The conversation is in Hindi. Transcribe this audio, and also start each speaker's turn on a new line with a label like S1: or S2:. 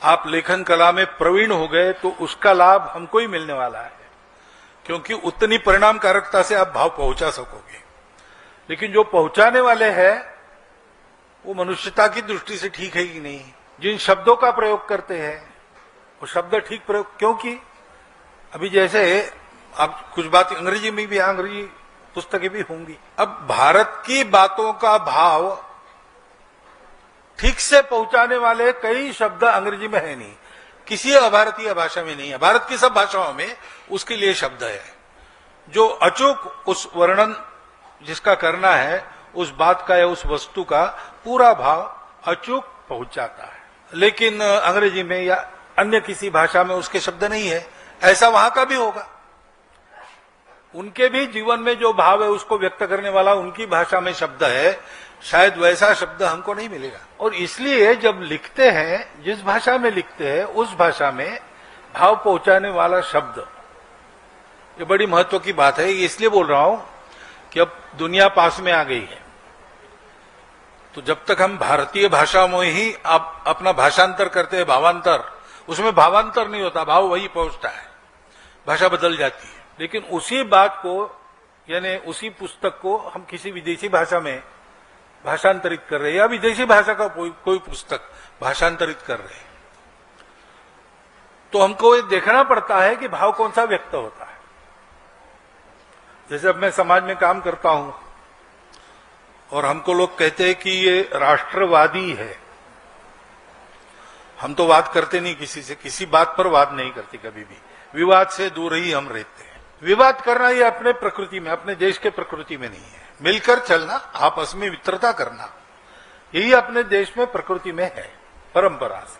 S1: आप लेखन कला में प्रवीण हो गए तो उसका लाभ हमको ही मिलने वाला है, क्योंकि उतनी परिणामकारकता से आप भाव पहुंचा सकोगे। लेकिन जो पहुंचाने वाले हैं वो मनुष्यता की दृष्टि से ठीक है कि नहीं, जिन शब्दों का प्रयोग करते हैं वो शब्द ठीक प्रयोग, क्योंकि अभी जैसे आप कुछ बात अंग्रेजी में भी, अंग्रेजी पुस्तकें भी होंगी। अब भारत की बातों का भाव ठीक से पहुंचाने वाले कई शब्द अंग्रेजी में है नहीं, किसी अभारतीय भाषा में नहीं है। भारत की सब भाषाओं में उसके लिए शब्द है जो अचूक उस वर्णन जिसका करना है, उस बात का या उस वस्तु का पूरा भाव अचूक पहुंचाता है। लेकिन अंग्रेजी में या अन्य किसी भाषा में उसके शब्द नहीं है। ऐसा वहां का भी होगा, उनके भी जीवन में जो भाव है उसको व्यक्त करने वाला उनकी भाषा में शब्द है, शायद वैसा शब्द हमको नहीं मिलेगा। और इसलिए जब लिखते हैं, जिस भाषा में लिखते हैं उस भाषा में भाव पहुंचाने वाला शब्द, ये बड़ी महत्व की बात है। इसलिए बोल रहा हूं कि अब दुनिया पास में आ गई है, तो जब तक हम भारतीय भाषा में ही आप अपना भाषांतर करते हैं, भावांतर, उसमें भावांतर नहीं होता, भाव वही पहुंचता है, भाषा बदल जाती है। लेकिन उसी बात को, यानी उसी पुस्तक को हम किसी विदेशी भाषा में भाषांतरित कर रहे हैं या विदेशी भाषा का कोई पुस्तक भाषांतरित कर रहे हैं, तो हमको ये देखना पड़ता है कि भाव कौन सा व्यक्त होता है। जैसे अब मैं समाज में काम करता हूं और हमको लोग कहते हैं कि ये राष्ट्रवादी है, हम तो वाद करते नहीं किसी से, किसी बात पर वाद नहीं करते कभी भी, विवाद से दूर ही हम रहते हैं। विवाद करना ये अपने प्रकृति में, अपने देश के प्रकृति में नहीं है। मिलकर चलना, आपस में मित्रता करना, यही अपने देश में प्रकृति में है, परंपरा से।